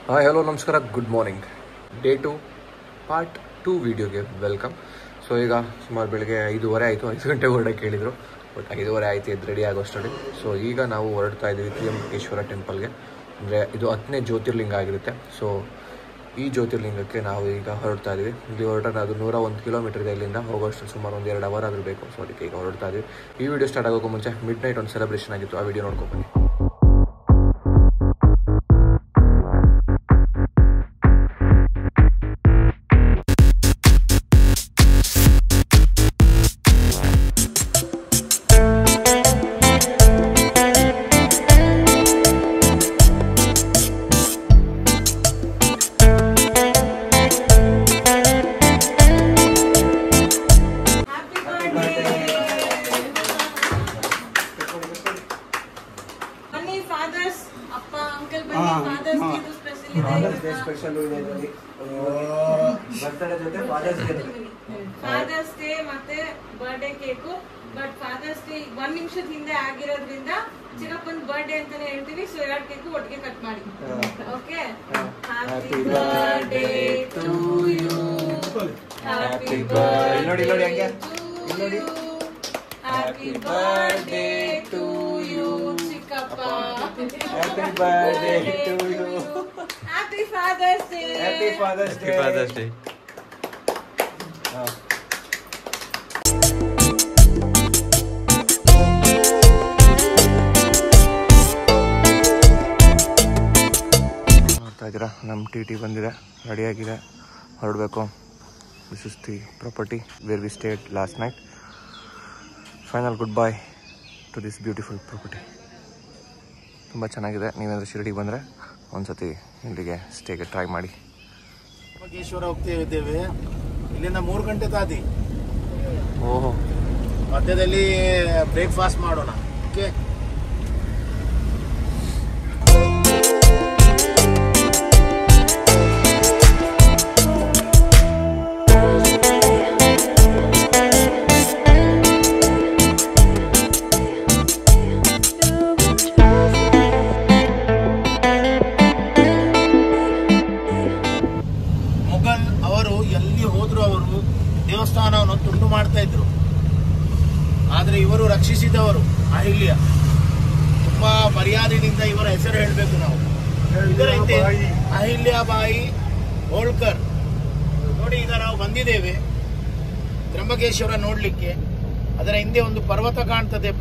Hi hello ನಮಸ್ಕಾರ, good morning. Day 2 part 2 ವೀಡಿಯೋಗೆ welcome. So ಈಗ ಸುಮಾರು ಬೆಳಗ್ಗೆ 5:30 ಆಯಿತು. 5 ಗಂಟೆ ಹೊರಡಕ್ಕೆ ಹೇಳಿದರು, ಬಟ್ 5:30 ಆಯಿತು ಎದ್ದು ರೆಡಿ ಆಗೋಷ್ಟರಲ್ಲಿ. ಸೊ ಈಗ ನಾವು ಹೊರಡ್ತಾ ಇದ್ದೀವಿ ತ್ರಿಯಂಬಕೇಶ್ವರ ಟೆಂಪಲ್ಗೆ. ಅಂದರೆ ಇದು 10ನೇ ಜ್ಯೋತಿರ್ಲಿಂಗ ಆಗಿರುತ್ತೆ. ಸೊ ಈ ಜ್ಯೋತಿರ್ಲಿಂಗಕ್ಕೆ ನಾವು ಈಗ ಹೊರಡ್ತಾ ಇದ್ದೀವಿ. ಇಲ್ಲಿ ಹೊರಟ್ರೆ ಅದು 101 ಕಿಲೋಮೀಟರ್ ಇದೆ. ಇಲ್ಲಿಂದ ಹೋಗೋಷ್ಟು ಸುಮಾರು 1-2 ಅವರ್ ಆದರೂ ಬೇಕು. ಸೊ ಅದಕ್ಕೆ ಈಗ ಹೊರಡ್ತಾ ಇದ್ದೀವಿ. ಈ ವಿಡಿಯೋ ಸ್ಟಾರ್ಟ್ ಆಗೋಕ್ಕೂ ಮುಂಚೆ ಮಿಡ್ ನೈಟ್ ಒಂದು ಸೆಲೆಬ್ರೇಷನ್ ಆಗಿತ್ತು, ಆ ವಿಡಿಯೋ ನೋಡ್ಕೊಬನ್ನಿ. ಫಾದರ್ಸ್ ಡೇ ಮತ್ತೆ birthday cake. But Father's Day 1 ನಿಮಿಷದ ಹಿಂದೆ ಆಗಿರೋದ್ರಿಂದ ಚಿಕ್ಕಪ್ಪನ ಬರ್ಡೇ ಅಂತಾನೆ ಹೇಳ್ತೀವಿ. ಸೊ 2 ಕೇಕು ಒಟ್ಟಿಗೆ ಕಟ್ ಮಾಡಿ. Okay, happy birthday to you, happy birthday to you, happy birthday to you ಚಿಕ್ಕಪ್ಪ, happy birthday to you, happy Father's Day, happy Father's Day, Father's Day. ನೋಡ್ತಾ ಇದ್ದೀರಾ, ನಮ್ಮ ಟಿ ಬಂದಿದೆ, ರೆಡಿಯಾಗಿದೆ, ಹೊರಡಬೇಕು. This is the property where we stayed last night. Final good by two this beautiful property. ತುಂಬ ಚೆನ್ನಾಗಿದೆ. ನೀವೇನಾದರೂ ಶಿರಡಿಗೆ ಬಂದರೆ ಒಂದ್ಸತಿ ಇಲ್ಲಿಗೆ ಸ್ಟೇಗೆ ಟ್ರೈ ಮಾಡಿ. ತ್ರ್ಯಂಬಕೇಶ್ವರ ಹೋಗ್ತಿದ್ದೇವೆ. ಇಲ್ಲಿಂದ 3 ಗಂಟೆ ತಾದಿ. ಓಹೋ, ಮಧ್ಯದಲ್ಲಿ ಬ್ರೇಕ್ಫಾಸ್ಟ್ ಮಾಡೋಣ. ಓಕೆ, ದೇವಸ್ಥಾನವನ್ನು ತುಂಡು ಮಾಡ್ತಾ ಇದ್ರು. ಆದರೆ ಇವರು ರಕ್ಷಿಸಿದವರು ಅಹಿಲ್ಯ. ತುಂಬಾ ಮರ್ಯಾದೆಯಿಂದ ಇವರ ಹೆಸರು ಹೇಳಬೇಕು ನಾವು. ಇದರ ಹಿಂದೆ ಅಹಿಲ್ಯಾಬಾಯಿ ಹೋಳ್ಕರ್ ನೋಡಿ. ಈಗ ನಾವು ಬಂದಿದ್ದೇವೆ ತ್ರ್ಯಂಬಕೇಶ್ವರ ನೋಡ್ಲಿಕ್ಕೆ. ಅದರ ಹಿಂದೆ ಒಂದು ಪರ್ವತ ಕಾಣ್ತದೆ,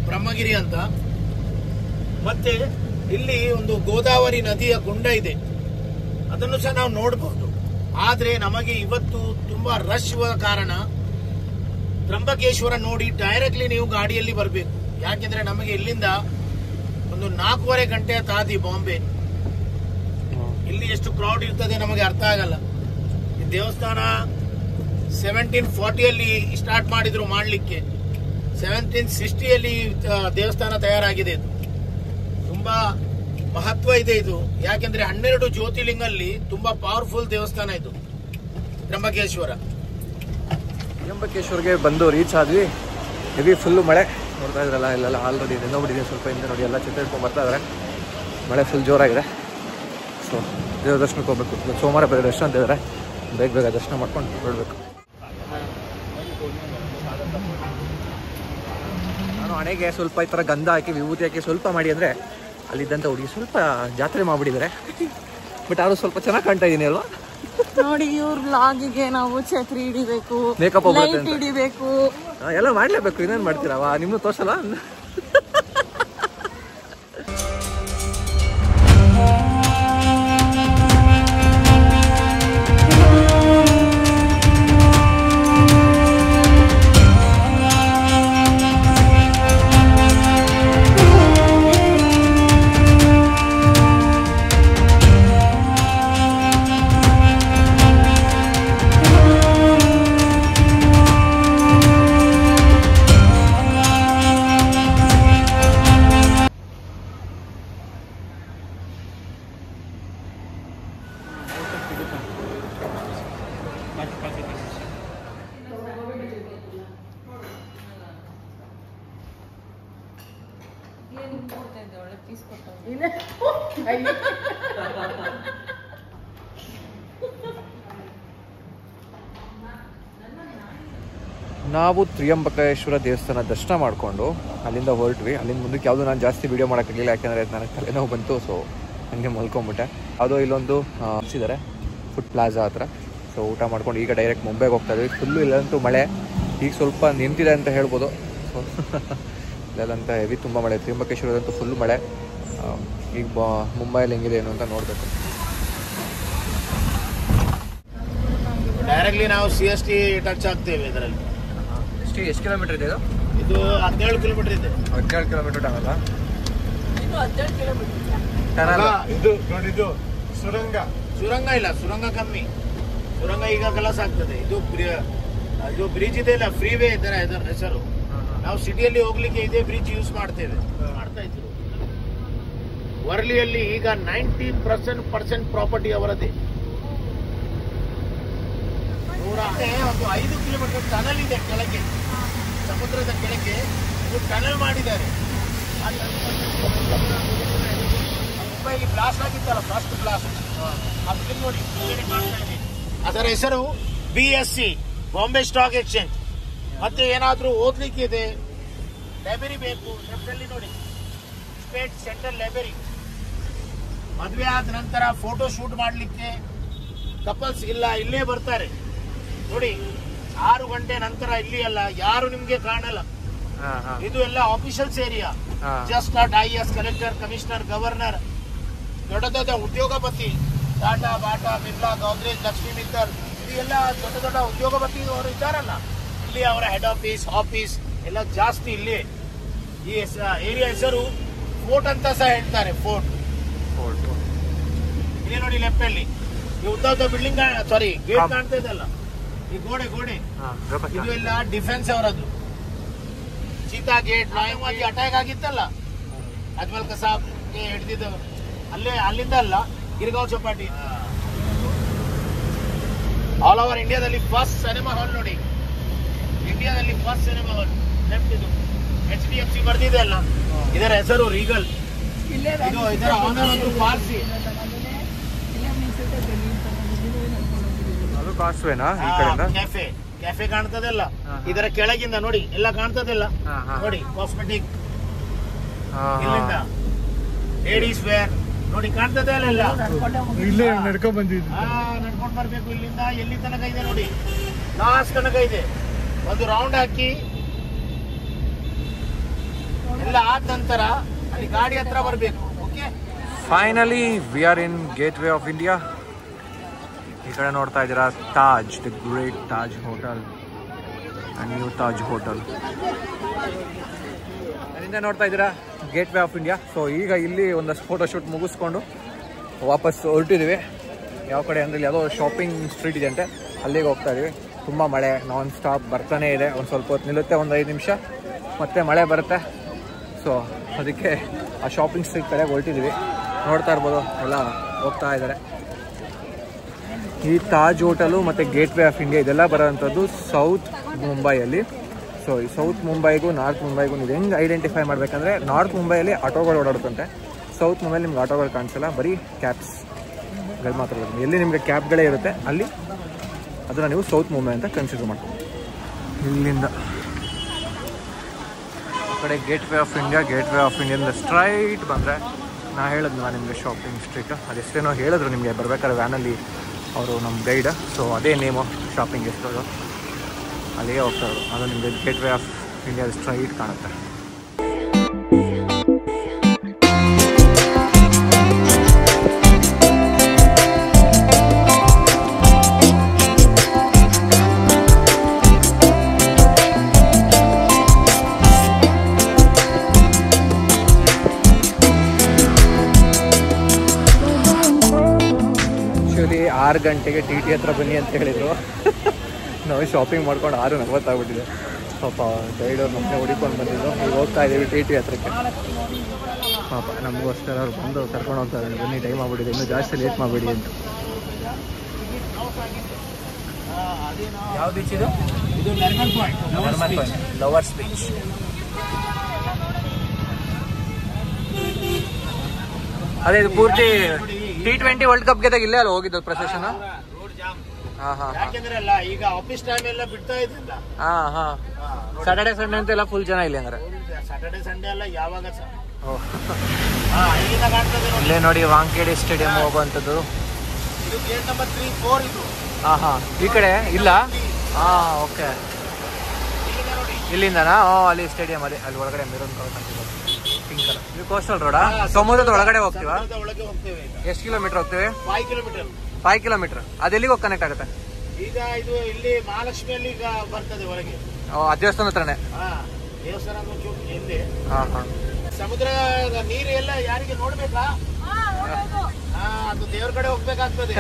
ಬ್ರಹ್ಮಗಿರಿ ಅಂತ. ಮತ್ತೆ ಇಲ್ಲಿ ಒಂದು ಗೋದಾವರಿ ನದಿಯ ಗುಂಡ ಇದೆ, ಅದನ್ನು ಸಹ ನಾವು ನೋಡಬಹುದು. ಆದ್ರೆ ನಮಗೆ ಇವತ್ತು ತುಂಬಾ ರಶ್ ಕಾರಣ ತ್ರ್ಯಂಬಕೇಶ್ವರ ನೋಡಿ ಡೈರೆಕ್ಟ್ಲಿ ನೀವು ಗಾಡಿಯಲ್ಲಿ ಬರಬೇಕು. ಯಾಕೆಂದ್ರೆ ನಮಗೆ ಇಲ್ಲಿಂದ ಒಂದು 4.5 ಗಂಟೆಯ ತಾದಿ ಬಾಂಬೆ. ಇಲ್ಲಿ ಎಷ್ಟು ಕ್ರೌಡ್ ಇರ್ತದೆ ನಮಗೆ ಅರ್ಥ ಆಗಲ್ಲ. ಈ ದೇವಸ್ಥಾನ 1740ಯಲ್ಲಿ ಸ್ಟಾರ್ಟ್ ಮಾಡಿದ್ರು ಮಾಡ್ಲಿಕ್ಕೆ. 1760ಯಲ್ಲಿ ದೇವಸ್ಥಾನ ತಯಾರಾಗಿದೆ. ಇದು ತುಂಬಾ ಮಹತ್ವ ಇದೆ ಇದು. ಯಾಕೆಂದ್ರೆ 12 ಜ್ಯೋತಿರ್ಲಿಂಗಲ್ಲಿ ತುಂಬಾ ಪವರ್ಫುಲ್ ದೇವಸ್ಥಾನ ಇದು ತ್ರ್ಯಂಬಕೇಶ್ವರ. ತ್ರ್ಯಂಬಕೇಶ್ವರ್ಗೆ ಬಂದು ರೀಚ್ ಆದ್ವಿ. ಹೆವಿ ಫುಲ್ಲು ಮಳೆ ನೋಡ್ತಾ ಇದ್ರಲ್ಲ, ಇಲ್ಲೆಲ್ಲ ಆಲ್ರೆಡಿ ನೆನೋಬಿಟ್ಟಿದೆ. ಸ್ವಲ್ಪ ಹಿಂದೆ ನೋಡಿ, ಎಲ್ಲ ಚಿತ್ರ ಹಿಡ್ಕೊಂಡು ಬರ್ತಾ ಇದ್ದಾರೆ. ಮಳೆ ಫುಲ್ ಜೋರಾಗಿದೆ. ಸೊ ದೇವ್ರ ದರ್ಶನಕ್ಕೆ ಹೋಗ್ಬೇಕು. ಸೋಮವಾರ ಬೇರೆ ದರ್ಶನ ಅಂತ ಇದ್ದಾರೆ, ಬೇಗ ದರ್ಶನ ಮಾಡ್ಕೊಂಡು ಹೊರಡಬೇಕು. ನಾನು ಹಣೆಗೆ ಸ್ವಲ್ಪ ಈ ಥರ ಗಂಧ ಹಾಕಿ ವಿಭೂತಿ ಹಾಕಿ ಸ್ವಲ್ಪ ಮಾಡಿ ಅಂದರೆ ಅಲ್ಲಿದ್ದಂಥ ಹುಡುಗಿ ಸ್ವಲ್ಪ ಜಾತ್ರೆ ಮಾಡಿಬಿಟ್ಟಿದ್ದಾರೆ. ಬಟ್ ಅವರು ಸ್ವಲ್ಪ ಚೆನ್ನಾಗಿ ಕಾಣ್ತಾ ಇದ್ದೀನಿ ಅಲ್ವಾ ನೋಡಿ. ಇವ್ರ ಲಾಗಿಗೆ ನಾವು ಛತ್ರಿ ಹಿಡಿಬೇಕು, ಮೇಕಪ್ ಲೈಟ್ ಹಿಡಿಬೇಕು, ಎಲ್ಲ ಮಾಡ್ಲೇಬೇಕು. ಇನ್ನೇನು ಮಾಡ್ತೀರವ, ನಿಮ್ಮನ್ನು ತೋರ್ಸಲ್ಲ. ನಾವು ತ್ರಿಯಂಬಕೇಶ್ವರ ದೇವಸ್ಥಾನ ದರ್ಶನ ಮಾಡಿಕೊಂಡು ಅಲ್ಲಿಂದ ಹೊರಟ್ವಿ. ಅಲ್ಲಿಂದ ಮುಂದಕ್ಕೆ ಯಾವುದೂ ನಾನು ಜಾಸ್ತಿ ವೀಡಿಯೋ ಮಾಡೋಕ್ಕಾಗಲಿಲ್ಲ, ಯಾಕೆಂದರೆ ನನಗೆ ತಲೆನೋವು ಬಂತು. ಸೊ ಹಂಗೆ ಮಲ್ಕೊಂಬಿಟ್ಟೆ. ಯಾವುದೋ ಇಲ್ಲೊಂದು ಇದ್ದಾರೆ ಫುಡ್ ಪ್ಲಾಜಾ ಹತ್ರ. ಸೊ ಊಟ ಮಾಡ್ಕೊಂಡು ಈಗ ಡೈರೆಕ್ಟ್ ಮುಂಬೈಗೆ ಹೋಗ್ತಾ ಇದ್ವಿ. ಫುಲ್ಲು ಇಲ್ಲಂತೂ ಮಳೆ, ಈಗ ಸ್ವಲ್ಪ ನಿಂತಿದೆ ಅಂತ ಹೇಳ್ಬೋದು. ಸೊ ಇಲ್ಲಂತ ಹೆವಿ ತುಂಬ ಮಳೆ. ತ್ರಿಯಂಬಕೇಶ್ವರದಂತೂ ಫುಲ್ಲು ಮಳೆ. ಈಗ ಮುಂಬೈಲಿ ಹೆಂಗಿದೆ ಏನು ಅಂತ ನೋಡಬೇಕು. ಡೈರೆಕ್ಟ್ಲಿ ನಾವು CST ಟಚ್ ಆಗ್ತೇವೆ ಇದರಲ್ಲಿ. ಎಷ್ಟು ಕಿಲೋಮೀಟರ್ ಇದೆ ಇದು? ಇದು 17 ಕಿಲೋಮೀಟರ್ ಇದೆ. 17 ಕಿಲೋಮೀಟರ್ ಆಗಲ್ಲ. ಇದು ನೋಡಿ, ಇದು ಸುರಂಗ ಇಲ್ಲ, ಸುರಂಗ ಕಮ್ಮಿ. ಸುರಂಗ ಈಗ ಕೆಲಸ ಆಗ್ತದೆ. ಇದು ಬ್ರಿಡ್ಜ್ ಇದೆ ಇಲ್ಲ, ಫ್ರೀ ವೇ ಇದರ ಹೆಸರು. ನಾವು ಸಿಟಿಯಲ್ಲಿ ಹೋಗ್ಲಿಕ್ಕೆ ಇದೇ ಬ್ರಿಡ್ಜ್ ಯೂಸ್ ಮಾಡ್ತೇವೆ, ಮಾಡ್ತಾ ಇದ್ರು. ವರ್ಲಿಯಲ್ಲಿ ಈಗ 90% ಪ್ರಾಪರ್ಟಿ ಅವರದೇ. ಒಂದು 5 ಕಿಲೋಮೀಟರ್ ಟನಲ್ ಇದೆ ಕೆಳಗೆ, ಸಮುದ್ರದ ಕೆಳಗೆ ಟನಲ್ ಮಾಡಿದ್ದಾರೆ. ಮುಂಬೈಲಿ ಬ್ಲಾಸ್ಟ್ ಆಗಿತ್ತಲ್ಲ, ಫಸ್ಟ್ ಬ್ಲಾಸ್ಟ್, ಅದು ನೋಡಿ ಕಾಣ್ತಾ ಇದೆ. ಅದರ ಹೆಸರು BSC, ಬಾಂಬೆ ಸ್ಟಾಕ್ ಎಕ್ಸ್ಚೇಂಜ್. ಮತ್ತೆ ಏನಾದ್ರೂ ಓದ್ಲಿಕ್ಕೆ ಇದೆ, ಲೈಬ್ರರಿ ಬೇಕು, ಲೆಫ್ಟಲ್ಲಿ ನೋಡಿ ಸ್ಟೇಟ್ ಸೆಂಟ್ರಲ್ ಲೈಬ್ರರಿ. ಮದುವೆ ಆದ ನಂತರ ಫೋಟೋ ಶೂಟ್ ಮಾಡ್ಲಿಕ್ಕೆ ಕಪಲ್ಸ್ ಇಲ್ಲ, ಇಲ್ಲೇ ಬರ್ತಾರೆ ನೋಡಿ. 6 ಗಂಟೆ ನಂತರ ಇಲ್ಲಿ ಅಲ್ಲ, ಯಾರು ನಿಮ್ಗೆ ಕಾಣಲ್ಲ. ಇದು ಎಲ್ಲ officials area. Just not IAS, collector, commissioner, governor, ದೊಡ್ಡ ದೊಡ್ಡ ಉದ್ಯೋಗಪತಿ, ಟಾಟಾ, ಬಾಟಾ, ಬಿರ್ಲಾ, ಗೋದ್ರೇಜ್, ಲಕ್ಷ್ಮೀ ಮಿತ್ತಲ್, ಇದು ಎಲ್ಲ ದೊಡ್ಡ ದೊಡ್ಡ ಉದ್ಯೋಗಪತಿ ಅವರು ಇದ್ದಾರಲ್ಲ, ಇಲ್ಲಿ ಅವರ ಹೆಡ್ ಆಫೀಸ್ ಎಲ್ಲ ಜಾಸ್ತಿ ಇಲ್ಲಿ. ಈ ಏರಿಯಾ ಹೆಸರು ಫೋರ್ಟ್ ಅಂತ ಸಹ ಹೇಳ್ತಾರೆ. ಫೋರ್ಟ್ ಇಲ್ಲಿ ನೋಡಿ ಲೆಫ್ಟ್ ಅಲ್ಲಿ ಈ ಉದ್ದ ಬಿಲ್ಡಿಂಗ್, ಸಾರಿ ಗೇಟ್ ಕಾಣ್ತಾ ಇದೆಲ್ಲ, ಈ ಗೋಡೆ ಇದು ಎಲ್ಲ ಡಿಫೆನ್ಸ್ ಅವರದ್ದು. ಚೀತಾ ಗೇಟ್, ನಾಯಂಗಿ ಅಟ್ಯಾಕ್ ಆಗಿತ್ತಲ್ಲ, ಅಜ್ಮಲ್ ಕಸಾಬ್ ಹಿಡಿದಿದ್ದು ಅಲ್ಲಿಂದ ಅಲ್ಲ, ಗಿರ್ಗಾಂವ್ ಚೌಪಾಟಿ. ಆಲ್ ಓವರ್ ಇಂಡಿಯಾದಲ್ಲಿ ಫಸ್ಟ್ ಸಿನಿಮಾ ಹಾಲ್ ನೋಡಿ, ಇಂಡಿಯಾದಲ್ಲಿ ಫಸ್ಟ್ ಸಿನಿಮಾ ಹಾಲ್ ಲೆಫ್ಟ್. ಇದು HDFC ಬರ್ದಿದೆ ಅಲ್ಲ, ಇದರ ಹೆಸರು ರೀಗಲ್. ಇದು ಇದರ ಆನರ್ ಒಂದು ಪಾರ್ಸಿ. ಅದು ಕಾಸ್ವೇನಾ ಈ ಕಡೆಯಿಂದ? ಕೆಫೆ ಕಾಣ್ತದಲ್ಲ, ಇದರ ಕೆಳಗಿಂದ ನೋಡಿ ಎಲ್ಲ ಕಾಣ್ತದಲ್ಲ ನೋಡಿ. ಕಾಸ್ಮೆಟಿಕ್ ಇಲ್ಲಿಂದ ಲೇಡೀಸ್ ವೇರ್ ನೋಡಿ ಕಾಣ್ತದೆ ಅಲ್ಲ. ಇಲ್ಲೇ ನಡ್ಕೊಂಡ್ ಬಂದಿದ್ದು, ನಡ್ಕೊಂಡ್ ಬರ್ಬೇಕು. ಇಲ್ಲಿಂದ ಎಲ್ಲಿ ತನಕ ಇದೆ ನೋಡಿ, ಲಾಸ್ಟ್ ತನಕ ಇದೆ. ಒಂದು ರೌಂಡ್ ಹಾಕಿ ಎಲ್ಲ ಆದ ನಂತರ ಅಲ್ಲಿ ಗಾಡಿ ಹತ್ರ ಬರ್ಬೇಕು. Okay, finally we are in gate way of India. ಈ ಕಡೆ ನೋಡ್ತಾ ಇದ್ದೀರಾ Taj, the great Taj hotel and new Taj hotel. ಅಲ್ಲಿಂದ ನೋಡ್ತಾ ಇದ್ದೀರಾ gate way of India. So ಈಗ ಇಲ್ಲಿ ಒಂದಷ್ಟು ಫೋಟೋ ಶೂಟ್ ಮುಗಿಸ್ಕೊಂಡು ವಾಪಸ್ ಹೊರಟಿದ್ದೀವಿ. ಯಾವ ಕಡೆ ಅಂದರೆ ಯಾವುದೋ ಶಾಪಿಂಗ್ ಸ್ಟ್ರೀಟ್ ಇದೆ ಅಂತೆ, ಅಲ್ಲಿಗೆ ಹೋಗ್ತಾ ಇದ್ದೀವಿ. ತುಂಬ ಮಳೆ ನಾನ್ ಸ್ಟಾಪ್ ಬರ್ತಾನೆ ಇದೆ. ಒಂದು ಸ್ವಲ್ಪ ಹೊತ್ತು ನಿಲ್ಲುತ್ತೆ, ಒಂದು 5 ನಿಮಿಷ, ಮತ್ತೆ ಮಳೆ ಬರುತ್ತೆ. ಸೊ ಅದಕ್ಕೆ ಆ ಶಾಪಿಂಗ್ ಸ್ಟ್ರೀಟ್ ಕಡೆ ಹೊರಟಿದ್ದೀವಿ. ನೋಡ್ತಾ ಇರ್ಬೋದು ಎಲ್ಲ ಹೋಗ್ತಾ ಇದ್ದಾರೆ. ಈ ತಾಜ್ ಹೋಟೆಲು ಮತ್ತು ಗೇಟ್ ವೇ ಆಫ್ ಇಂಡಿಯಾ ಇದೆಲ್ಲ ಬರೋವಂಥದ್ದು ಸೌತ್ ಮುಂಬೈಯಲ್ಲಿ. ಸೊ ಈ ಸೌತ್ ಮುಂಬೈಗೂ ನಾರ್ತ್ ಮುಂಬೈಗೂ ನೀವು ಹೆಂಗೆ ಐಡೆಂಟಿಫೈ ಮಾಡಬೇಕಂದ್ರೆ, ನಾರ್ತ್ ಮುಂಬೈಯಲ್ಲಿ ಆಟೋಗಳು ಓಡಾಡುತ್ತಂತೆ, ಸೌತ್ ಮುಂಬೈಲಿ ನಿಮ್ಗೆ ಆಟೋಗಳು ಕಾಣಿಸಲ್ಲ, ಬರೀ ಕ್ಯಾಬ್ಸ್ಗಳು ಮಾತ್ರ ಇರುತ್ತೆ. ಎಲ್ಲಿ ನಿಮಗೆ ಕ್ಯಾಬ್ಗಳೇ ಇರುತ್ತೆ ಅಲ್ಲಿ ಅದನ್ನು ನೀವು ಸೌತ್ ಮುಂಬೈ ಅಂತ ಕನ್ಸಿಡರ್ ಮಾಡ್ತೀವಿ. ಇಲ್ಲಿಂದ ಆ ಕಡೆ Gateway of India. Gateway of ಇಂಡಿಯಿಂದ ಸ್ಟ್ರೈಟ್ ಬಂದರೆ ನಾ ಹೇಳಿದ್ನಲ್ಲ ನಿಮಗೆ ಶಾಪಿಂಗ್ ಸ್ಟ್ರೀಟ್, ಅದೆಷ್ಟೇನೋ ಹೇಳಿದ್ರು ನಿಮಗೆ ಬರ್ಬೇಕಾದ್ರೆ ವ್ಯಾನಲ್ಲಿ ಅವರು ನಮ್ಮ ಗೈಡ್. ಸೊ ಅದೇ ನೇಮು ಶಾಪಿಂಗ್ ಎಷ್ಟೋದು, ಅಲ್ಲಿಗೆ ಹೋಗ್ತಾ ಇರೋದು. ಅದು ನಿಮಗೆ gate way of India straight ಕಾಣುತ್ತೆ. ಆ್ಯಕ್ಚುಲಿ 6 ಗಂಟೆಗೆ TT ಹತ್ರ ಬನ್ನಿ ಅಂತ ಹೇಳಿದರು. ನಾವು ಶಾಪಿಂಗ್ ಮಾಡ್ಕೊಂಡು 6:40 ಆಗ್ಬಿಟ್ಟಿದೆ. ಪಾಪ ಗೈಡವ್ರು ನಮ್ಮನ್ನೇ ಹುಡಿಕೊಂಡು ಬಂದಿದ್ದು. ಈಗ ಹೋಗ್ತಾ ಇದ್ದೀವಿ TT ಹತ್ರಕ್ಕೆ. ಪಾಪ ನಮಗೋಸ್ಕರ ಅವ್ರು ಬಂದು ಕರ್ಕೊಂಡು ಹೋಗ್ತಾ ಇದ್ದಾರೆ. ಬನ್ನಿ, ಟೈಮ್ ಆಗ್ಬಿಟ್ಟಿದೆ, ಇನ್ನೂ ಜಾಸ್ತಿ ಲೇಟ್ ಮಾಡಬೇಡಿ ಅಂತ. ಯಾವ ಬೀಚ್ ಇದು? ಇದು ನರ್ಮನ್ ಪಾಯಿಂಟ್, ಲವರ್ಸ್ ಬೀಚ್. ಅದೇ ಇದು ಪೂರ್ತಿ T20 ವರ್ಲ್ಡ್ ಕಪ್ ಗೆದಾಗ ಇಲ್ಲೇ ಅಲ್ಲ ಹೋಗಿದ್ದು ಪ್ರೊಸೆಷನ್. Road jam. ಹಾ ಹಾ ಯಾಕೆಂದ್ರೆ ಅಲ್ಲ ಈಗ ಆಫೀಸ್ ಟೈಮ್ ಎಲ್ಲ ಬಿಡ್ತಾ ಇದ್ರಲ್ಲ. ಹಾ ಹಾ ಸ್ಯಾಟರ್ಡೆ ಸಂಡೇ ಅಂತೆಲ್ಲ ಫುಲ್ ಜನ ಇಲ್ಲಿ ಅಂದ್ರೆ. ಸ್ಯಾಟರ್ಡೆ ಸಂಡೇ ಅಲ್ಲ ಯಾವಾಗ ಸಹ. ಹಾ ಇಲ್ಲಿಂದ ಕಾಣ್ತದೆ ನೋಡಿ. ಇಲ್ಲೇ ನೋಡಿ ವಾಂಖೇಡೆ ಸ್ಟೇಡಿಯಂ ಹೋಗುವಂಥದ್ದು. ಇದು ಗೇಟ್ ನಂಬರ್ 3-4 ಇದು. ಹಾ ಹಾ ಈ ಕಡೆ ಇಲ್ಲ. ಹಾ ಓಕೆ ಇಲ್ಲಿಂದನಾ? ಅಲ್ಲಿ ಸ್ಟೇಡಿಯಂ ಅಲ್ಲಿ ಒಳಗಡೆ ಮಿರೋನ್ ಪಿಂಕ್ ಕಲರ್. ಇದು ಕೋಸ್ಟಲ್ ರೋಡಾ? ಸಮುದ್ರದ ಒಳಗಡೆ ಹೋಗ್ತೀವಾ? ಒಳಗೆ ಹೋಗ್ತೇವೆ. ಎಷ್ಟು ಕಿಲೋಮೀಟರ್ ಹೋಗ್ತೇವೆ? 5 ಕಿಲೋಮೀಟರ್. 5 ಕಿಲೋಮೀಟರ್. ಅದೆಲ್ಲಿಗೆ ಹೋಗಿ ಕನೆಕ್ಟ್ ಆಗುತ್ತೆ? ಈಗ ಇದು ಇಲ್ಲಿ ಮಹಾಲಕ್ಷ್ಮಿಯಲ್ಲಿ ಈಗ ಬರ್ತದೆ ಹೊರಗೆ. ದೇವಸ್ಥಾನ ಹತ್ರನೇ. ದೇವಸ್ಥಾನ ಎಲ್ಲಿ? ಹಾ ಹಾ ಸಮುದ್ರ ನೀರು ಎಲ್ಲ ಯಾರಿಗೆ ನೋಡ್ಬೇಕಾ? ಅದು ದೇವ್ರ ಕಡೆ ಹೋಗ್ಬೇಕಾಗ್ತದೆ.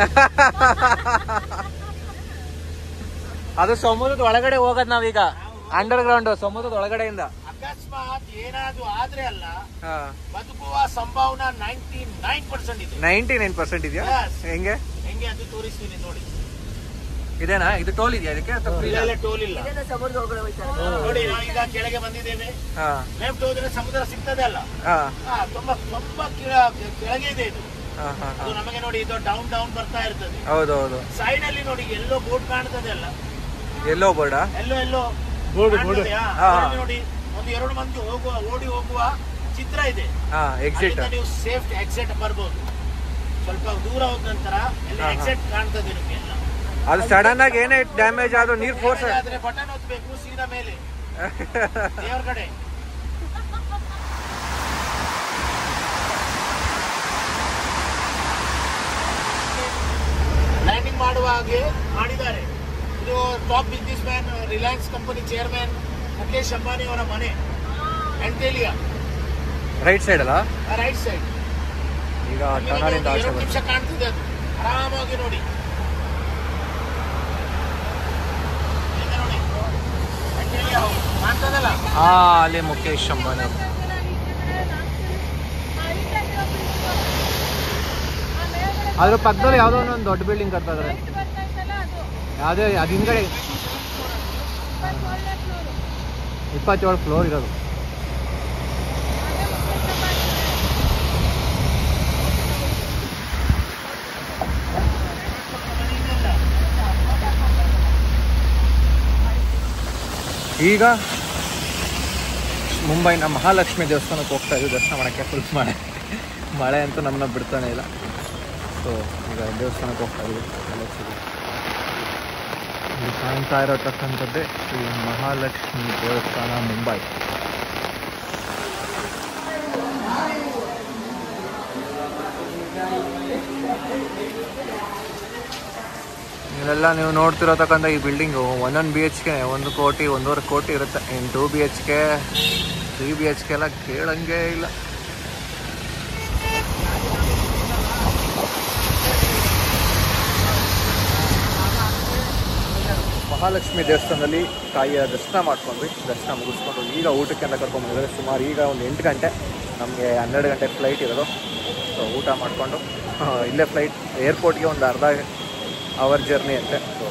ಅದು ಸಮುದ್ರದ ಒಳಗಡೆ ಹೋಗೋದ್ ನಾವೀಗ ಅಂಡರ್ ಗ್ರೌಂಡ್ ಸಮುದ್ರದ ಒಳಗಡೆಯಿಂದ. ಅಕಸ್ಮಾತ್ ಏನಾದ್ರು ಆದ್ರೆ ಅಲ್ಲ ಬದುಕುವ ಸಂಭಾವನಾ 99% ಇದೆ. 99% ಇದೆಯಾ? ಹೆಂಗೆ ಅದು ತೋರಿಸ್ತೀನಿ ನೋಡಿ. ಇದೇನಾ? ಇದು ಟೋಲ್ ಇದೆಯಾ ಇದಕ್ಕೆ? ಟೋಲ್ ಇಲ್ಲ ನೋಡಿ. ನಾವು ಈಗ ಕೆಳಗೆ ಬಂದಿದ್ದೇವೆ. ಲೆಫ್ಟ್ ಹೋದ್ರೆ ಸಮುದ್ರ ಸಿಗ್ತದೆ ಅಲ್ಲ. ತುಂಬಾ ತುಂಬಾ ಕೆಳಗೆ ಇದೆ ಇದು. ಅದು ನಮಗೆ ನೋಡಿ ಇದು ಡೌನ್ ಡೌನ್ ಬರ್ತಾ ಇರ್ತದೆ. ಹೌದೌದು. ಸೈಡ್ ಅಲ್ಲಿ ನೋಡಿ ಎಲ್ಲೋ ಬೋರ್ಡ್ ಕಾಣ್ತದೆ ಅಲ್ಲ. ಎಲ್ಲೋ ಬೋರ್ಡ್? ಎಲ್ಲೋ ಬೋರ್ಡ್ ನೋಡಿ. ಒಂದು 2 ಮಂದಿ ಓಡಿ ಹೋಗುವ ಚಿತ್ರ ಇದೆ. ಎಕ್ಸಿಟ್ ನೀವು ಸೇಫ್ ಎಕ್ಸಿಟ್ ಬರ್ಬೋದು. ಸ್ವಲ್ಪ ದೂರ ಹೋದ ನಂತರ ಎಕ್ಸಿಟ್ ಕಾಣ್ತದೆ ನಿಮಗೆ. ಅದು ಸಡನ್ ಆಗಿ ಏನೇ ಡ್ಯಾಮೇಜ್ ಆದ್ರೂ ನೀರ್ ಫೋರ್ಸ್ ಆದ್ರೆ ಬಟನ್ ಒತ್ತಬೇಕು ಸೀದಾ ಮೇಲೆ ದೇವರ ಕಡೆ. ಲ್ಯಾಂಡಿಂಗ್ ಮಾಡುವ ಹಾಗೆ ಮಾಡಿದ್ದಾರೆ. ಇದು top business man Reliance company chairman Mukesh Ambani ಅವರ ಮನೆ ಆಂಟೇಲಿಯಾ. ರೈಟ್ ಸೈಡ್ ಅಲ್ಲ? Right side. ಈಗ 2 ನಿಮಿಷ ಕಾಣ್ತಿದೆ ಅದು. ಆರಾಮಾಗಿ ನೋಡಿ. ಅಲ್ಲಿ ಮುಖೇಶ್ ಅಂಬಾನಿ. ಅದ್ರ ಪಕ್ಕದಲ್ಲಿ ಯಾವ್ದೋ ಒಂದು ದೊಡ್ಡ ಬಿಲ್ಡಿಂಗ್ ಕಟ್ತಾ ಇದಾರೆ. ಯಾವ್ದೇ ಅದ್ ಹಿಂದ್ಗಡೆ 27 ಫ್ಲೋರ್ ಇರೋದು. ಈಗ ಮುಂಬೈನ ಮಹಾಲಕ್ಷ್ಮಿ ದೇವಸ್ಥಾನಕ್ಕೆ ಹೋಗ್ತಾ ಇದ್ದೀವಿ ದರ್ಶನ ಮಾಡೋಕ್ಕೆ. ಫುಲ್ ಮಳೆ ಅಂತೂ ನಮ್ಮನ್ನ ಬಿಡ್ತಾನೆ ಇಲ್ಲ. ಸೊ ಈಗ ದೇವಸ್ಥಾನಕ್ಕೆ ಹೋಗ್ತಾ ಇದ್ದೀವಿ. ಇಲ್ಲಿ ಕಾಣ್ತಾ ಇರತಕ್ಕಂಥದ್ದೇ ಶ್ರೀ ಮಹಾಲಕ್ಷ್ಮಿ ದೇವಸ್ಥಾನ ಮುಂಬೈ. ಇಲ್ಲೆಲ್ಲ ನೀವು ನೋಡ್ತಿರತಕ್ಕಂಥ ಈ ಬಿಲ್ಡಿಂಗು 1 BHK 1 ಕೋಟಿ 1.5 ಕೋಟಿ ಇರುತ್ತೆ. ಇನ್ನು 2 BHK 3 BHK ಎಲ್ಲ ಕೇಳಂಗೆ ಇಲ್ಲ. ಮಹಾಲಕ್ಷ್ಮಿ ದೇವಸ್ಥಾನದಲ್ಲಿ ತಾಯಿಯ ದರ್ಶನ ಮಾಡ್ಕೊಂಡ್ವಿ. ದರ್ಶನ ಮುಗಿಸ್ಕೊಂಡು ಈಗ ಊಟಕ್ಕೆ ಅಂತ ಕರ್ಕೊಂಡ್ಬಂದಿದ್ದಾರೆ. ಸುಮಾರು ಈಗ ಒಂದು 8 ಗಂಟೆ, ನಮಗೆ 12 ಗಂಟೆ ಫ್ಲೈಟ್ ಇರೋದು. ಸೊ ಊಟ ಮಾಡಿಕೊಂಡು ಇಲ್ಲೇ ಫ್ಲೈಟ್ ಏರ್ಪೋರ್ಟ್ಗೆ ಒಂದು ಅರ್ಧ ಅವರ್ ಜರ್ನಿ ಅಂತೆ. ಸೊ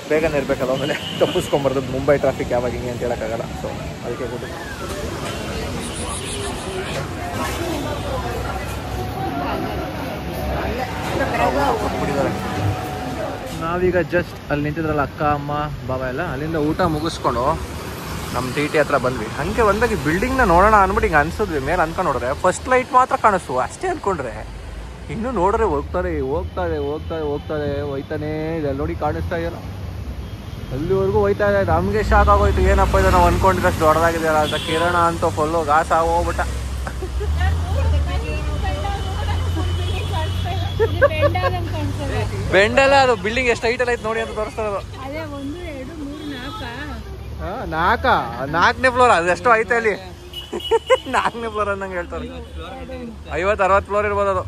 ಬೇಗನೆ ಇರಬೇಕಲ್ಲ, ಆಮೇಲೆ ತಪ್ಪಿಸ್ಕೊಂಬಾರ್ದು. ಮುಂಬೈ ಟ್ರಾಫಿಕ್ ಯಾವಾಗ ಹಿಂಗೆ ಅಂತ ಹೇಳೋಕ್ಕಾಗಲ್ಲ. ಸೊ ಅದಕ್ಕೆ ಕೊಟ್ಟು ಕೊಟ್ಬಿಟ್ಟಿದ್ದಾರೆ. ನಾವೀಗ ಜಸ್ಟ್ ಅಲ್ಲಿ ನಿಂತಿದ್ರಲ್ಲ ಅಕ್ಕ ಅಮ್ಮ ಬಾಬಾ ಎಲ್ಲ, ಅಲ್ಲಿಂದ ಊಟ ಮುಗಿಸ್ಕೊಂಡು ನಮ್ಮ TT ಹತ್ರ ಬಂದ್ವಿ. ಹಾಗೆ ಒಂದಾಗಿ ಬಿಲ್ಡಿಂಗ್ನ ನೋಡೋಣ ಅಂದ್ಬಿಟ್ಟು ಹಿಂಗೆ ಅನ್ಸಿದ್ವಿ. ಮೇಲೆ ಅನ್ಕೊಂಡು ನೋಡಿದ್ರೆ ಫಸ್ಟ್ ಲೈಟ್ ಮಾತ್ರ ಕಾಣಿಸ್ತು ಅಷ್ಟೇ ಅಂದ್ಕೊಂಡ್ರೆ. ಇನ್ನೂ ನೋಡ್ರೆ ಹೋಗ್ತಾರೆ ಹೋಯ್ತಾನೇ ಇದೆ. ನೋಡಿ ಕಾಣಿಸ್ತಾ ಇದೆಯಲ್ಲ, ಅಲ್ಲಿವರೆಗೂ ಹೋಯ್ತಾ ಇದೆ. ನಮಗೆ ಶಾಕ್ ಆಗೋಯ್ತು, ಏನಪ್ಪ ಇದೆ ನಾವು ಅಂದ್ಕೊಂಡಿದ್ದಷ್ಟು ದೊಡ್ಡದಾಗಿದೆಯಲ್ಲ ಅಂತ. ಕಿರಣ ಅಂತೂ ಫುಲ್ಲು ಗಾಸ ಆಗೋಗ್ಬಿಟ್ಟ. ಬೆಂಡಲ್ಲ, ಅದು ಬಿಲ್ಡಿಂಗ್ ಎಷ್ಟು ಹೈಟಲ್ಲಿ ಐತೆ ನೋಡಿ ಅಂತ ತೋರಿಸ್ತಾ ಇರೋದು. 4ನೇ ಫ್ಲೋರ್. ಅದು ಎಷ್ಟು ಐತೆ ಅಲ್ಲಿ? 4ನೇ ಫ್ಲೋರ್ ಅನ್ನಂಗೆ ಹೇಳ್ತಾರೆ. 50-60 ಫ್ಲೋರ್ ಇರ್ಬೋದು ಅದು.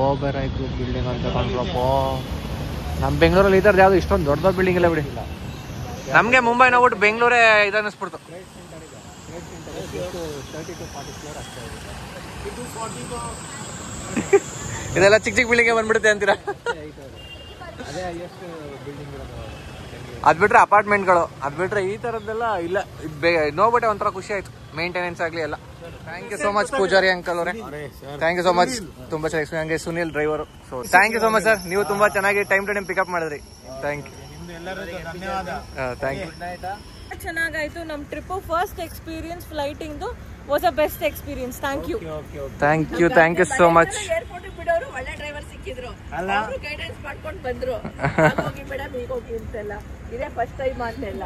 ಓಬರಾಯ್ತು ಬಿಲ್ಡಿಂಗ್ ಅಂತ ಕಾಣ್ರಪ್ಪ. ನಮ್ಮ ಬೆಂಗಳೂರಲ್ಲಿ ಈ ಥರದ್ದು ಯಾವುದು ಇಷ್ಟೊಂದು ದೊಡ್ಡ ಬಿಲ್ಡಿಂಗ್ ಇಲ್ಲ ಬಿಡಿ. ನಮಗೆ ಮುಂಬೈ ನೋಡ್ಬಿಟ್ಟು ಬೆಂಗಳೂರೇ ಇದನ್ನಿಸ್ಬಿಡ್ತು. ಇದೆಲ್ಲ ಚಿಕ್ಕ ಚಿಕ್ಕ ಬಿಲ್ಡಿಂಗ್ ಬಂದ್ಬಿಡುತ್ತೆ ಅಂತೀರಾ? ಅದ್ ಬಿಟ್ರೆ ಅಪಾರ್ಟ್ಮೆಂಟ್ಗಳು, ಅದ್ ಬಿಟ್ರೆ ಈ ಥರದ್ದೆಲ್ಲ ಇಲ್ಲ. ನೋಡ್ಬಿಟ್ಟೆ ಒಂಥರ ಖುಷಿ ಆಯ್ತು. ಮೇಂಟೆನೆನ್ಸ್ ಆಗಲಿ ಎಲ್ಲ thank you so much Pujari uncle ಅವರೇ, ಥ್ಯಾಂಕ್ ಯು ಸೋ ಮಚ್. ತುಂಬಾ ಚೆನ್ನಾಗಿ ಹಂಗೆ Sunil driver. So thank you so much sir, ನೀವು ತುಂಬಾ ಚೆನ್ನಾಗಿ ಟೈಮ್ ಟು ಟೈಮ್ ಪಿಕಪ್ ಮಾಡಿದ್ರಿ. Thank you. Thank you. ಚೆನ್ನಾಗಾಯ್ತು ನಮ್ಮ trip. First experience flighting was a best experience. Thank you thank you so much. Airport ಬಿಡೋರು ಒಳ್ಳೆ ಡ್ರೈವರ್ ಸಿಕ್ಕಿದ್ರು, guidance ಮಾಡ್ಕೊಂಡು ಬಂದ್ರು. ಹೋಗಿ ಮೇಡಮ್ ಈಗ ಹೋಗಿ ಅಂತೆಲ್ಲ, ಇದೇ ಫಸ್ಟ್ ಟೈಮ್ ಅಂತೆಲ್ಲ.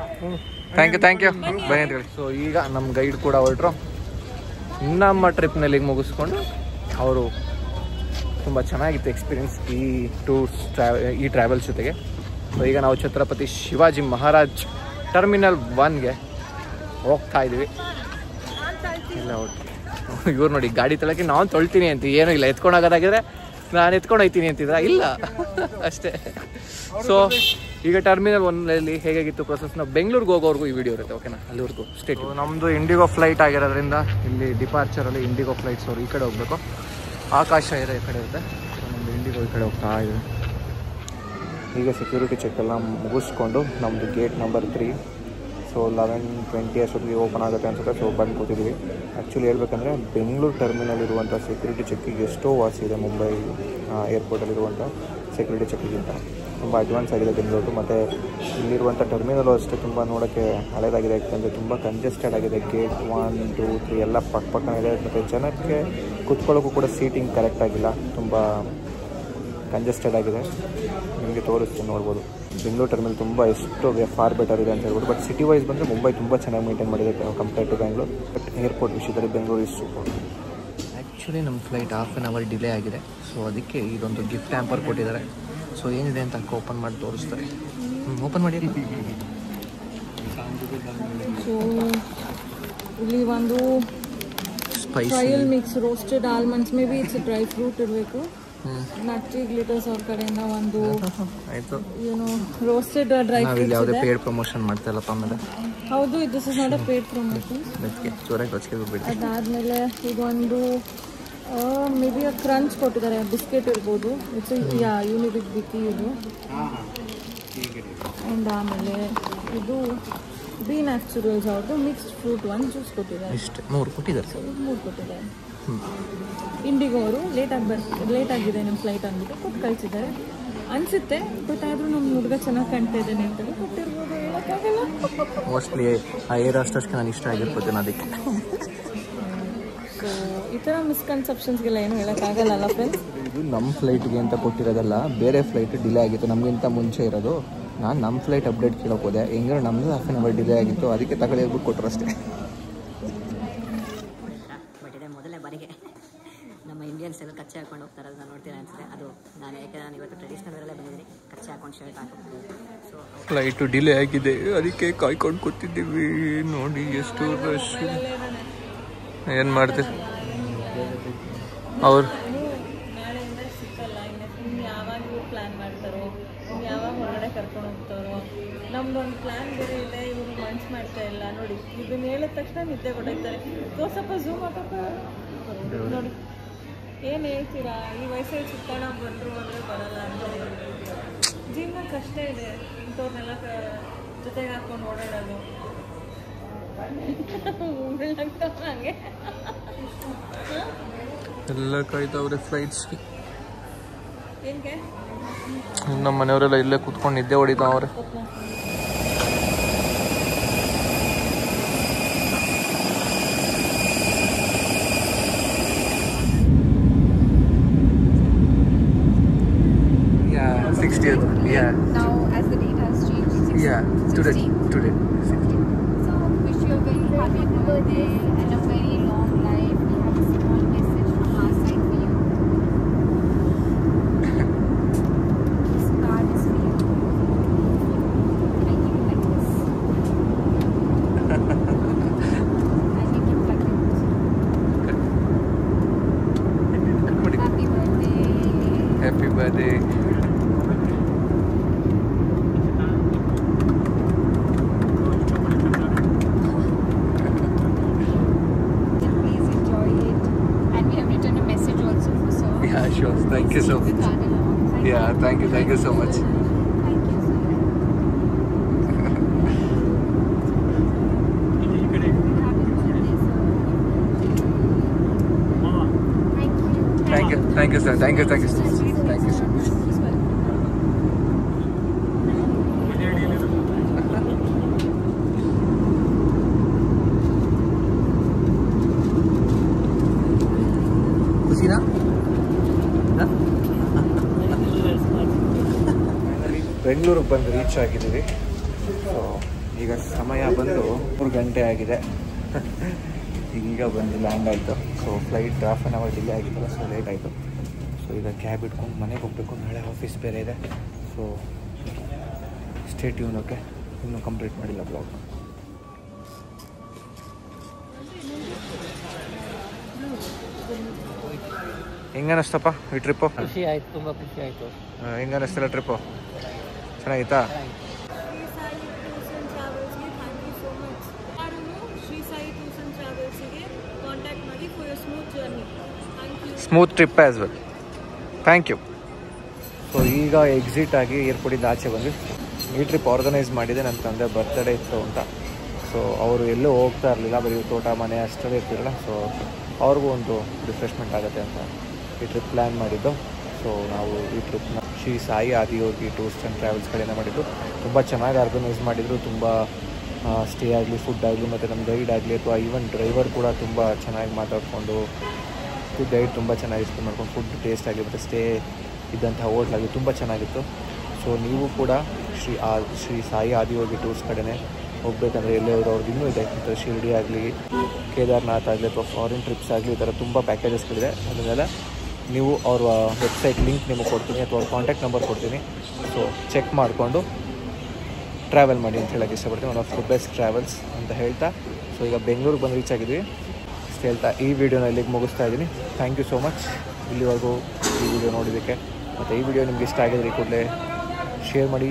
ಥ್ಯಾಂಕ್ ಯು ಬನ್ನಿ ಅಂತ ಹೇಳಿ. ಸೊ ಈಗ ನಮ್ಮ ಗೈಡ್ ಕೂಡ ಹೊರಟ್ರು. ನಮ್ಮ ಟ್ರಿಪ್ನಲ್ಲಿ ಮುಗಿಸ್ಕೊಂಡು ಅವರು ತುಂಬ ಚೆನ್ನಾಗಿತ್ತು ಎಕ್ಸ್ಪೀರಿಯನ್ಸ್ ಈ ಟ್ರಾವೆಲ್ಸ್ ಜೊತೆಗೆ. ಸೊ ಈಗ ನಾವು ಛತ್ರಪತಿ ಶಿವಾಜಿ ಮಹಾರಾಜ್ ಟರ್ಮಿನಲ್ 1ಗೆ ಹೋಗ್ತಾ ಇದ್ದೀವಿ. ಇಲ್ಲ ಇವ್ರು ನೋಡಿ ಗಾಡಿ ತೊಳಕ್ಕೆ ನಾನು ತೊಳ್ತೀನಿ ಅಂತ ಏನೂ ಇಲ್ಲ, ಎತ್ಕೊಂಡು ಹೋಗೋದಾಗಿದ್ರೆ ನಾನು ಎತ್ಕೊಂಡು ಹೋಗ್ತೀನಿ ಅಂತಿದ್ರ ಇಲ್ಲ ಅಷ್ಟೇ. ಸೊ ಈಗ ಟರ್ಮಿನಲ್ 1ನಲ್ಲಿ ಹೇಗಾಗಿತ್ತು ಪ್ರೊಸೆಸ್, ನಾವು ಬೆಂಗಳೂರಿಗೆ ಹೋಗೋವರೆಗೂ ಈ ವಿಡಿಯೋ ಇರುತ್ತೆ, ಓಕೆನಾ? ಅಲ್ಲಿವರೆಗೂ ಸ್ಟೇಟ್. ನಮ್ಮದು ಇಂಡಿಗೋ ಫ್ಲೈಟ್ ಆಗಿರೋದ್ರಿಂದ ಇಲ್ಲಿ ಡಿಪಾರ್ಚರಲ್ಲಿ ಇಂಡಿಗೋ ಫ್ಲೈಟ್ಸ್ ಅವರು ಈ ಕಡೆ ಹೋಗಬೇಕು, ಆಕಾಶ ಇದೆ ಈ ಕಡೆ ಇರುತ್ತೆ. ಸೊ ನಮ್ಮದು ಇಂಡಿಗೋ ಈ ಕಡೆ ಹೋಗ್ತಾ ಇದೆ. ಈಗ ಸೆಕ್ಯೂರಿಟಿ ಚೆಕ್ ಎಲ್ಲ ಮುಗಿಸ್ಕೊಂಡು ನಮ್ಮದು ಗೇಟ್ ನಂಬರ್ 3 ಸೊ 11:20 ಅಷ್ಟೊತ್ತಿಗೆ ಓಪನ್ ಆಗುತ್ತೆ ಅನ್ಸುತ್ತೆ. ಸೊ ಬಂದು ಕೂತಿದ್ವಿ. ಆ್ಯಕ್ಚುಲಿ ಹೇಳ್ಬೇಕಂದ್ರೆ ಬೆಂಗಳೂರು ಟರ್ಮಿನಲ್ ಇರುವಂಥ ಸೆಕ್ಯೂರಿಟಿ ಚೆಕ್ಕಿಗೆ ಎಷ್ಟೋ ವಾಸಿ ಇದೆ ಮುಂಬೈ ಏರ್ಪೋರ್ಟಲ್ಲಿರುವಂಥ ಸೆಕ್ಯೂರಿಟಿ ಚೆಕ್ಕಿಗಿಂತ. ತುಂಬ ಅಡ್ವಾನ್ಸ್ ಆಗಿದೆ ಬೆಂಗಳೂರು. ಮತ್ತು ಇಲ್ಲಿರುವಂಥ ಟರ್ಮಿನಲು ಅಷ್ಟೇ ತುಂಬ ನೋಡೋಕ್ಕೆ ಹಳೇದಾಗಿದೆ, ಯಾಕಂದರೆ ತುಂಬ ಕಂಜೆಸ್ಟೆಡ್ ಆಗಿದೆ. ಗೇಟ್ 1, 2, 3 ಎಲ್ಲ ಪಕ್ಕಪಕ್ಕನ ಇದೆ. ಮತ್ತು ಜನಕ್ಕೆ ಕುತ್ಕೊಳ್ಳೋಕ್ಕೂ ಕೂಡ ಸೀಟಿಂಗ್ ಕರೆಕ್ಟಾಗಿಲ್ಲ, ತುಂಬ ಕಂಜೆಸ್ಟೆಡ್ ಆಗಿದೆ. ನಿಮಗೆ ತೋರಿಸ್ತೀನಿ, ನೋಡ್ಬೋದು. ಬೆಂಗಳೂರು ಟರ್ಮಿನಲ್ ತುಂಬ ಎಷ್ಟು ಫಾರ್ ಬೆಟರ್ ಇದೆ ಅಂತ ಹೇಳ್ಬೋದು. ಬಟ್ ಸಿಟಿ ವೈಸ್ ಬಂದರೆ ಮುಂಬೈ ತುಂಬ ಚೆನ್ನಾಗಿ ಮೇಂಟೈನ್ ಮಾಡಿದೆ compare to Bengaluru. But airport ವಿಷಯದಲ್ಲಿ ಬೆಂಗಳೂರು ಇಸ್ ಸೂಪರ್. ಆ್ಯಕ್ಚುಲಿ ನಮ್ಮ flight half an hour delay ಆಗಿದೆ. ಸೊ ಅದಕ್ಕೆ ಇದೊಂದು ಗಿಫ್ಟ್ ಹ್ಯಾಂಪರ್ ಕೊಟ್ಟಿದ್ದಾರೆ. ಸೊ ಏನಿದೆ ಅಂತ ಓಪನ್ ಮಾಡಿ ತೋರಿಸ್ತಾರೆ. ಓಪನ್ ಮಾಡಿ. ಸೊ ಇಲ್ಲಿ ಒಂದು trial mix roasted almonds, may be it's dry fruit ಇರಬೇಕು. ನಟ್ಟಿ ಗ್ಲಿಟರ್ಸ್ ಅವ್ರ ಕಡೆಯಿಂದ ಒಂದು ಆಯಿತು, ಏನು ರೋಸ್ಟೆಡ್ ಡ್ರೈ ಫ್ರೂಟ್ಸ್. ಯಾವುದೇ ಪೇಡ್ ಪ್ರಮೋಷನ್ ಮಾಡ್ತಾ ಇಲ್ಲಪ್ಪ. ಆಮೇಲೆ ಹೌದು, this is not a paid promotion. ಅದಾದಮೇಲೆ ಇದೊಂದು ಮೇ ಬಿ ಕ್ರಂಚ್ ಕೊಟ್ಟಿದ್ದಾರೆ, ಬಿಸ್ಕೆಟ್ ಇರ್ಬೋದು. ಇಟ್ಸ್ ಯೂನಿಬಿಕ್ ಬಿಕ್ಕಿ ಇದು. ಆ್ಯಂಡ್ ಆಮೇಲೆ ಇದು ಬಿ ನ್ಯಾಚುರಲ್ಸ್ ಅವ್ರದ್ದು ಮಿಕ್ಸ್ಡ್ ಫ್ರೂಟ್ ಒಂದು ಜ್ಯೂಸ್ ಕೊಟ್ಟಿದ್ದಾರೆ. ಇಷ್ಟು 3 ಕೊಟ್ಟಿದ್ದಾರೆ. 3 ಕೊಟ್ಟಿದ್ದಾರೆ. ಇಂಡಿಗೋ ಅವರು ಲೇಟ್ ಆಗಿದೆ ನಿಮ್ಮ ಫ್ಲೈಟ್ ಅಂದ್ಬಿಟ್ಟು ಕೊಟ್ಟು ಕಳಿಸಿದ್ದಾರೆ ಅನಿಸುತ್ತೆ. ಬಟ್ ಆದರೂ ನಮ್ಮ ಹುಡುಗ ಚೆನ್ನಾಗಿ ಕಾಣ್ತಾ ಇದ್ದಾನೆ ಅಂತೇಳಿ ಕೊಟ್ಟಿರ್ಬೋದು, ಹೇಳೋಕ್ಕಾಗಲ್ಲ. ಮೋಸ್ಟ್ಲಿ ಆ ಏರ್ ಅಷ್ಟಕ್ಕೆ ನಾನು ಇಷ್ಟ ಆಗಿರ್ಬೋದು ಅದಕ್ಕೆ. ಸೊ ಈ ಥರ ಮಿಸ್ಕನ್ಸೆಪ್ಷನ್ಸ್ಗೆಲ್ಲ ಏನು ಹೇಳೋಕ್ಕಾಗಲ್ಲ ಫ್ರೆಂಡ್ಸ್. ಇದು ನಮ್ಮ ಫ್ಲೈಟ್ಗೆ ಅಂತ ಕೊಟ್ಟಿರೋದಲ್ಲ, ಬೇರೆ ಫ್ಲೈಟ್ ಡಿಲೇ ಆಗಿತ್ತು ನಮಗಿಂತ ಮುಂಚೆ ಇರೋದು. ನಾನು ನಮ್ಮ ಫ್ಲೈಟ್ ಅಪ್ಡೇಟ್ ಕೇಳೋಕೆ ಹೋದೆ, ಹೆಂಗಾರು ನಮ್ಮದು ಹಾಫ್ ಆನ್ ಅವರ್ ಡಿಲೇ ಆಗಿತ್ತು, ಅದಕ್ಕೆ ತಗೊಳ್ಳಿ ಹೇಳ್ಬಿಟ್ಟು ಕೊಟ್ಟರು ಅಷ್ಟೇ. ಬಟ್ ಇದೆ ಮೊದಲನೇ ಬಾರಿಗೆ ನಮ್ಮ ಇಂಡಿಯನ್ಸ್ ಎಲ್ಲ ಕಚ್ಚೆ ಹಾಕೊಂಡು ಹೋಗ್ತಾರೆ, ಅದನ್ನ ನೋಡ್ತೀರಾ ಅನ್ಸುತ್ತೆ. ಅದು ಯಾಕೆ ನಾನು ಇವತ್ತು ಟ್ರೆಡಿಷನಲ್ ವೇರಲ್ಲೇ ಬಂದಿದ್ದೀನಿ, ಕಚ್ಚೆ ಹಾಕೊಂಡು ಶರ್ಟ್ ಹಾಕೊಂಡು. ಸೊ ಫ್ಲೈಟು ಡಿಲೇ ಆಗಿದೆ, ಅದಕ್ಕೆ ಕಾಯ್ಕೊಂಡು ಕೂತಿದ್ದೀವಿ. ನೋಡಿ ಎಷ್ಟು ರಶ್. ಏನು ಮಾಡ್ತೀವಿ ಅವ್ರು ನಾಳೆಯಿಂದ ಸಿಕ್ಕಲ್ಲ. ಇನ್ನು ಯಾವಾಗ ಇವ್ರು ಪ್ಲ್ಯಾನ್ ಮಾಡ್ತಾರೋ, ಇನ್ನು ಯಾವಾಗ ಹೊರಗಡೆ ಕರ್ಕೊಂಡು ಹೋಗ್ತಾರೋ. ನಮ್ದೊಂದು ಪ್ಲ್ಯಾನ್ ಬೇರೆ ಇದೆ, ಇವರು ಮನ್ಸು ಮಾಡ್ತಾ ಇಲ್ಲ. ನೋಡಿ ಇದನ್ನ ಹೇಳಿದ ತಕ್ಷಣ ನಿದ್ದೆ ಕೊಟ್ಟಿರ್ತಾರೆ. ಸ್ವಲ್ಪ ಝೂಮ್ ಹಾಕಕ್ಕ ನೋಡಿ ಏನು ಹೇಳ್ತೀರಾ? ಈ ವಯಸ್ಸಲ್ಲಿ ಸುತ್ತಾಡ ಬಂದರು ಅಂದರೆ ಬರಲ್ಲ ಅಂತ. ಜೀವನ ಕಷ್ಟ ಇದೆ, ಇಂಥವ್ರನ್ನೆಲ್ಲ ಜೊತೆಗೆ ಹಾಕ್ಕೊಂಡು ಓಡಾಡೋದು. ಹಂಗೆ ಎಲ್ಲ ಕಾಯ್ತಾವ್ರೆ ಫ್ಲೈಟ್ಸ್ಗೆ. ಏನ್ಗೆ ನಮ್ಮ ಮನೆಯವರೆಲ್ಲ ಇಲ್ಲೇ ಕೂತ್ಕೊಂಡು ನಿದ್ದೆ ಹೊಡಿತಾವ್ರೆ. Yeah, 60th. Yeah. Now, as the date has changed, Yeah, today. 16. So, wish you a very happy birthday and a very long life. We have a small message from our side for you. This card is for you. I keep it like this. And you keep it like this. Happy birthday. Happy birthday. Please enjoy it. And we have written a message also for sir. Yeah, sure. Thank you so Take the much. card along. Yeah, thank you so much. Thank you, sir. Happy birthday, sir. Thank you thank you sir thank you thank you thank you sir. ಖುಷಿನಾ? ಬೆಂಗಳೂರಿಗೆ ಬಂದು reach ಆಗಿದ್ದೀವಿ. So ಈಗ ಸಮಯ ಬಂದು 3 ಗಂಟೆ ಆಗಿದೆ. ಈಗ ಬಂದು ಲ್ಯಾಂಡ್ ಆಯಿತು. So flight half an hour delay ಆಗಿತ್ತಲ್ಲ, ಸೊ ಲೇಟ್ ಆಯಿತು. ಸೊ ಈಗ ಕ್ಯಾಬ್ ಇಟ್ಕೊಂಡು ಮನೆಗೆ ಹೋಗಬೇಕು. ನಾಳೆ ಆಫೀಸ್ ಬೇರೆ ಇದೆ. So stay tune. ಓಕೆ, ಇನ್ನೂ ಕಂಪ್ಲೀಟ್ ಮಾಡಿಲ್ಲ ಬ್ಲಾಗ್. ಹೆಂಗೆ ಅನ್ನಿಸ್ತಪ್ಪ ಈ ಟ್ರಿಪ್ಪು? ಖುಷಿ ಆಯ್ತು, ತುಂಬ ಖುಷಿ ಆಯಿತು. ಹೆಂಗೆ ಅನ್ನಿಸ್ತಿಲ್ಲ ಟ್ರಿಪ್ಪು? ಚೆನ್ನಾಗಿತ್ತಾ? Smooth trip as well. Thank you. So ಈಗ ಎಕ್ಸಿಟ್ ಆಗಿ ಏರ್ಪೋರ್ಟಿಂದ ಆಚೆ ಬಂದು ಈ ಟ್ರಿಪ್ ಆರ್ಗನೈಸ್ ಮಾಡಿದೆ. ನನ್ನ ತಂದೆ ಬರ್ತ್ಡೇ ಇತ್ತು ಅಂತ. ಸೊ ಅವರು ಎಲ್ಲೂ ಹೋಗ್ತಾ ಇರಲಿಲ್ಲ, ಬರೀ ತೋಟ ಮನೆ ಅಷ್ಟೇ ಇರ್ತಿರಲ್ಲ. ಸೊ ಅವ್ರಿಗೂ ಒಂದು ರಿಫ್ರೆಶ್ಮೆಂಟ್ ಆಗುತ್ತೆ ಅಂತ ಈ ಟ್ರಿಪ್ ಪ್ಲ್ಯಾನ್ ಮಾಡಿದ್ದು. ಸೊ ನಾವು ಈ ಟ್ರಿಪ್ನ Shri Sai Adiyogi Tours and Travels ಕಡೆಯಿಂದ ಮಾಡಿದ್ದು. ತುಂಬ ಚೆನ್ನಾಗಿ ಆರ್ಗನೈಸ್ ಮಾಡಿದರು. ತುಂಬ ಸ್ಟೇ ಆಗಲಿ, ಫುಡ್ ಆಗಲಿ, ಮತ್ತು ನಮ್ಮ ಗೈಡ್ ಆಗಲಿ ಅಥವಾ ಈವನ್ ಡ್ರೈವರ್ ಕೂಡ ತುಂಬ ಚೆನ್ನಾಗಿ ಮಾತಾಡಿಕೊಂಡು ಗೈಡ್ ತುಂಬ ಚೆನ್ನಾಗಿ ಇಸ್ಕೊಂಡು ಮಾಡ್ಕೊಂಡು ಫುಡ್ ಟೇಸ್ಟ್ ಆಗಲಿ ಮತ್ತು ಸ್ಟೇ ಇದ್ದಂಥ ಹೋಟ್ಲಾಗಲಿ ತುಂಬ ಚೆನ್ನಾಗಿತ್ತು. ಸೊ ನೀವು ಕೂಡ ಶ್ರೀ ಸಾಯಿ ಆದಿಯೋಗಿ ಟೂರ್ಸ್ ಕಡೆನೇ ಹೋಗಬೇಕಂದ್ರೆ ಎಲ್ಲೇ ಅವ್ರದ್ದು ಇನ್ನೂ ಇದೆ. ಮತ್ತು ಶಿರ್ಡಿ ಆಗಲಿ, ಕೇದಾರ್ನಾಥ್ ಆಗಲಿ ಅಥವಾ ಫಾರಿನ್ ಟ್ರಿಪ್ಸ್ ಆಗಲಿ, ಈ ಥರ ತುಂಬ ಪ್ಯಾಕೇಜಸ್ಗಳಿದೆ. ಅದನ್ನೆಲ್ಲ ನೀವು ಅವ್ರ ವೆಬ್ಸೈಟ್ ಲಿಂಕ್ ನಿಮಗೆ ಕೊಡ್ತೀನಿ ಅಥವಾ ಅವ್ರ ಕಾಂಟ್ಯಾಕ್ಟ್ ನಂಬರ್ ಕೊಡ್ತೀನಿ. ಸೊ ಚೆಕ್ ಮಾಡಿಕೊಂಡು ಟ್ರಾವೆಲ್ ಮಾಡಿ ಅಂತ ಹೇಳೋಕ್ಕೆ ಇಷ್ಟಪಡ್ತೀನಿ. One of the best travels ಅಂತ ಹೇಳ್ತಾ, ಸೊ ಈಗ ಬೆಂಗಳೂರಿಗೆ ಬಂದು ರೀಚ್ ಆಗಿದ್ವಿ ಅಷ್ಟು ಹೇಳ್ತಾ ಈ ವಿಡಿಯೋನ ಇಲ್ಲಿಗೆ ಮುಗಿಸ್ತಾ ಇದ್ದೀನಿ. ಥ್ಯಾಂಕ್ ಯು ಸೋ ಮಚ್ ಇಲ್ಲಿವರೆಗೂ ಈ ವಿಡಿಯೋ ನೋಡಿದ್ದಕ್ಕೆ. ಮತ್ತು ಈ ವಿಡಿಯೋ ನಿಮ್ಗೆ ಇಷ್ಟ ಆಗಿದ್ರೆ ಕೂಡಲೇ ಶೇರ್ ಮಾಡಿ,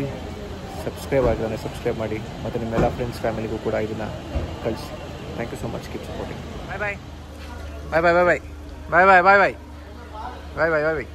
ಸಬ್ಸ್ಕ್ರೈಬ್ ಆಗಿದ್ದಾನೆ ಸಬ್ಸ್ಕ್ರೈಬ್ ಮಾಡಿ, ಮತ್ತು ನಿಮ್ಮೆಲ್ಲ ಫ್ರೆಂಡ್ಸ್ ಫ್ಯಾಮಿಲಿಗೂ ಕೂಡ ಇದನ್ನು ಕಳಿಸಿ. Thank you so much. Keep supporting. Bye bye bye bye bye bye bye bye bye bye bye bye bye.